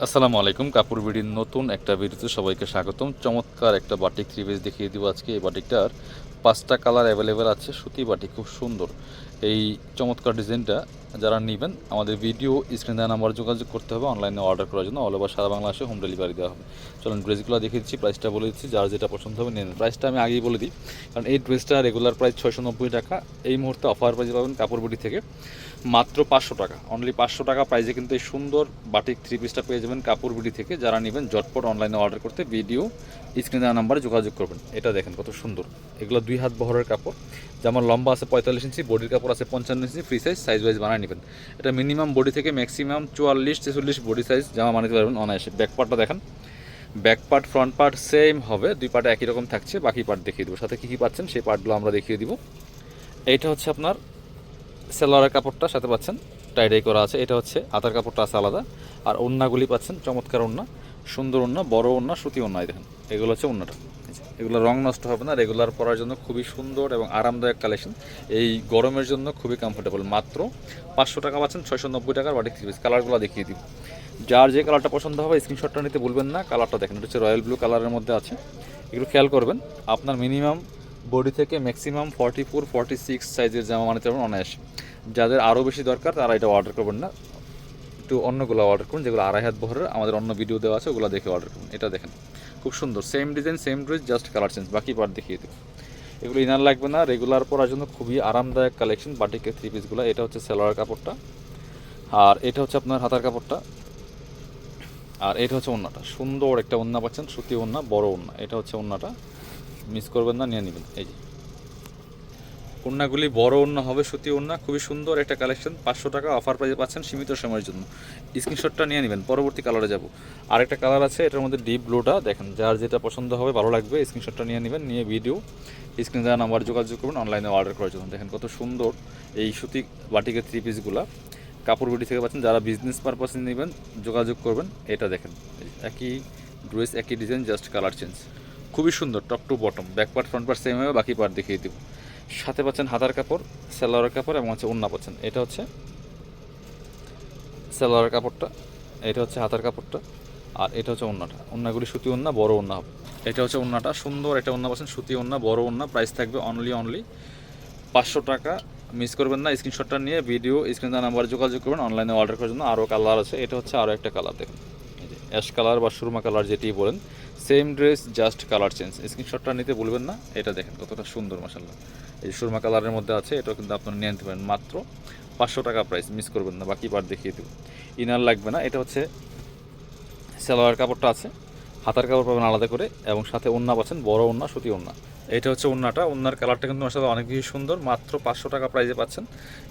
আসসালামু আলাইকুম। কাপড় বিডির নতুন একটা ভিডিওতে সবাইকে স্বাগতম। চমৎকার একটা বাটিক থ্রি পিস দেখিয়ে দিব আজকে। এই বাটিকটার 5টা কালার অ্যাভেলেবেল আছে। সুতি বাটিক, খুব সুন্দর এই চমৎকার ডিজাইনটা। যারা নেবেন আমাদের ভিডিও স্ক্রিন দেওয়া নাম্বার যোগাযোগ করতে হবে অনলাইনে অর্ডার করার জন্য। অল ওভার সারা বাংলাদেশে হোম ডেলিভারি দেওয়া হবে। চলুন ড্রেসগুলো দেখিয়ে দিচ্ছি, প্রাইসটা বলে দিচ্ছি, যার যেটা পছন্দ হবে নিয়ে নেন। প্রাইসটা আমি আগেই বলে দিই, কারণ এই ড্রেসটা রেগুলার প্রাইস 690 টাকা। এই মুহূর্তে অফার প্রাইসে পাবেন কাপড় বিডি থেকে মাত্র 500 টাকা। অনলি 500 টাকা প্রাইসে কিন্তু এই সুন্দর বাটিক থ্রি পিসটা পেয়ে যাবেন কাপড় বিডি থেকে। যারা নেবেন ঝটপট অনলাইনে অর্ডার করতে ভিডিও স্ক্রিনে দেওয়া নাম্বারে যোগাযোগ করবেন। এটা দেখেন কত সুন্দর, এগুলো 2 হাত বহরের কাপড়। যেমন লম্বা আছে 45 ইঞ্চি, বডির কাপড় আছে 55 ইঞ্চি। ফ্রি সাইজ ওয়াইজ বানিয়ে নেবেন। এটা মিনিমাম বডি থেকে ম্যাক্সিমাম 44-46 বডি সাইজ জামা বানাতে পারবেন অনায়াসে। ব্যাক পার্টটা দেখেন, back part front part same হবে, দুই পার্টে একই রকম থাকছে। বাকি পার্ট দেখিয়ে দেবো, সাথে কী কী পাচ্ছেন সেই পার্টগুলো আমরা দেখিয়ে দিব। এইটা হচ্ছে আপনার সেলোয়ারের কাপড়টা সাথে পাচ্ছেন, টাইডাই করা আছে। এটা হচ্ছে হাতার কাপড়টা আছে আলাদা। আর ওড়নাগুলি পাচ্ছেন চমৎকার ওড়না, সুন্দর ওড়না, বড় ওড়না, সুতি ওড়না। দেখেন এগুলো হচ্ছে ওড়নাটা। এগুলো রং নষ্ট হবে না, রেগুলার পরার জন্য খুবই সুন্দর এবং আরামদায়ক কালেকশন। এই গরমের জন্য খুবই কমফোর্টেবল। মাত্র 500 টাকা পাচ্ছেন 690 টাকার বাটিক থ্রি পিস। কালারগুলো দেখিয়ে দিব, যার যে কালারটা পছন্দ হবে স্ক্রিনশটটা নিতে ভুলবেন না। কালারটা দেখেন, এটা হচ্ছে রয়্যাল ব্লু কালারের মধ্যে আছে। এগুলো খেয়াল করবেন, আপনার মিনিমাম বডি থেকে ম্যাক্সিমাম 44-46 সাইজের জামা বানাতে পারবেন অনায়াসে। যাদের আরও বেশি দরকার তারা এটা অর্ডার করবেন না, একটু অন্যগুলো অর্ডার করুন, যেগুলো 2.5 হাত বহরের। আমাদের অন্য ভিডিও দেওয়া আছে, ওগুলো দেখে অর্ডার করুন। এটা দেখেন খুব সুন্দর, same design same dress, just colour change. বাকি পার্ট দেখিয়ে দেবো। এগুলো ইনার লাগবে না, রেগুলার পরার জন্য খুবই আরামদায়ক কালেকশন বাটিকের থ্রি পিসগুলো। এটা হচ্ছে সেলোয়ার কাপড়টা, আর এটা হচ্ছে আপনার হাতার কাপড়টা, আর এটা হচ্ছে ওড়নাটা। সুন্দর একটা ওড়না পাচ্ছেন, সুতি ওড়না, বড় ওড়না। এটা হচ্ছে ওড়নাটা, মিস করবেন না, নিয়ে নেবেন। এই যে ওড়নাগুলি বড় ওড়না হবে, সুতি ওড়না, খুবই সুন্দর একটা কালেকশন। 500 টাকা অফার প্রাইসে পাচ্ছেন সীমিত সময়ের জন্য। স্ক্রিনশটটা নিয়ে নেবেন, পরবর্তী কালারে যাব। আরেকটা কালার আছে, এটার মধ্যে ডিপ ব্লুটা দেখেন। যার যেটা পছন্দ হবে, ভালো লাগবে, স্ক্রিনশটটা নিয়ে নেবেন। নিয়ে ভিডিও স্ক্রিনে দেওয়া নাম্বার যোগাযোগ করবেন অনলাইনে অর্ডার করার জন্য। দেখেন কত সুন্দর এই সুতি বাটিকের থ্রি পিসগুলা কাপড় বিডি থেকে পাচ্ছেন। যারা বিজনেস পারপাসে নেবেন যোগাযোগ করবেন। এটা দেখেন একই ড্রেস একই ডিজাইন, জাস্ট কালার চেঞ্জ। খুবই সুন্দর, top to bottom, back part front part same হবে, বাকি পার্ট দেখিয়ে দেবো। সাথে পাচ্ছেন হাতার কাপড়, সেলোয়ারের কাপড় এবং হচ্ছে ওড়না পাচ্ছেন। এটা হচ্ছে সেলোয়ারের কাপড়টা, এটা হচ্ছে হাতার কাপড়টা, আর এটা হচ্ছে ওড়নাটা। ওড়নাগুলি সুতি ওড়না, বড় ওড়না হবে। এটা হচ্ছে ওড়নাটা, সুন্দর একটা ওড়না পাচ্ছেন, সুতি ওড়না, বড় ওড়না। প্রাইস থাকবে অনলি 500 টাকা। মিস করবেন না, স্ক্রিনশটটা নিয়ে ভিডিও স্ক্রিনে নাম্বার যোগাযোগ করবেন অনলাইনে অর্ডার করার জন্য। আরও কালার আছে, এটা হচ্ছে আরও একটা কালার দেখুন, এই যে অ্যাশ কালার বা সুরমা কালার যেটি বলেন, same dress, just colour change. স্ক্রিনশটটা নিতে ভুলবেন না। এটা দেখেন কতটা সুন্দর, মাশাআল্লাহ। এই সুরমা কালারের মধ্যে আছে, এটাও কিন্তু আপনারা নিয়ে নিতে পারেন। মাত্র 500 টাকা প্রাইস, মিস করবেন না। বাকি পার্ট দেখিয়ে দেবো, ইনার লাগবে না। এটা হচ্ছে সালোয়ার কাপড়টা আছে, হাতার কাপড় পাবেন আলাদা করে, এবং সাথে ওড়না পাচ্ছেন, বড় ওড়না, সুতি ওড়না। এটা হচ্ছে ওড়নাটা, ওড়নার কালারটা কিন্তু মাশাআল্লাহ অনেক বেশি সুন্দর। মাত্র 500 টাকা প্রাইসে পাচ্ছেন।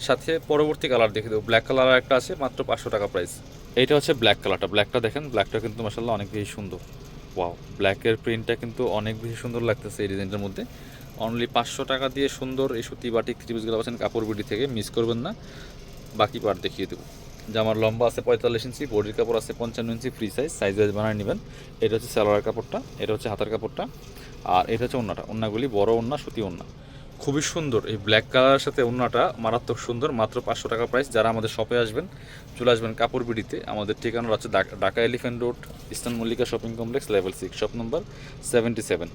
সাথে পরবর্তী কালার দেখে দেবো, ব্ল্যাক কালার একটা আছে, মাত্র 500 টাকা প্রাইস। এইটা হচ্ছে ব্ল্যাক কালারটা, ব্ল্যাকটা দেখেন, ব্ল্যাকটা কিন্তু মাশাআল্লাহ অনেক বেশি সুন্দর। ওয়াও, ব্ল্যাকের প্রিন্টটা কিন্তু অনেক বেশি সুন্দর লাগতেছে এই ডিজাইনটার মধ্যে। অনলি 500 টাকা দিয়ে সুন্দর এই সুতি বাটিক থ্রি পিসগুলো পাচ্ছেন কাপড় বিডি থেকে, মিস করবেন না। বাকি পার্ট দেখিয়ে দেবো। জামার লম্বা আছে 45 ইঞ্চি, বডির কাপড় আছে 55 ইঞ্চি। ফ্রি সাইজ ওয়াইজ বানিয়ে নেবেন। এটা হচ্ছে সালোয়ার কাপড়টা, এটা হচ্ছে হাতার কাপড়টা, আর এটা হচ্ছে ওড়নাটা। ওড়নাগুলি বড় ওড়না, সুতি ওড়না, খুবই সুন্দর। এই ব্ল্যাক কালারের সাথে ওড়নাটা মারাত্মক সুন্দর। মাত্র 500 টাকা প্রাইস। যারা আমাদের শপে আসবেন, চলে আসবেন কাপড় বিডিতে। আমাদের ঠিকানা হচ্ছে Dhaka elephant road, eastern Mallika shopping complex, level 6, shop number 77।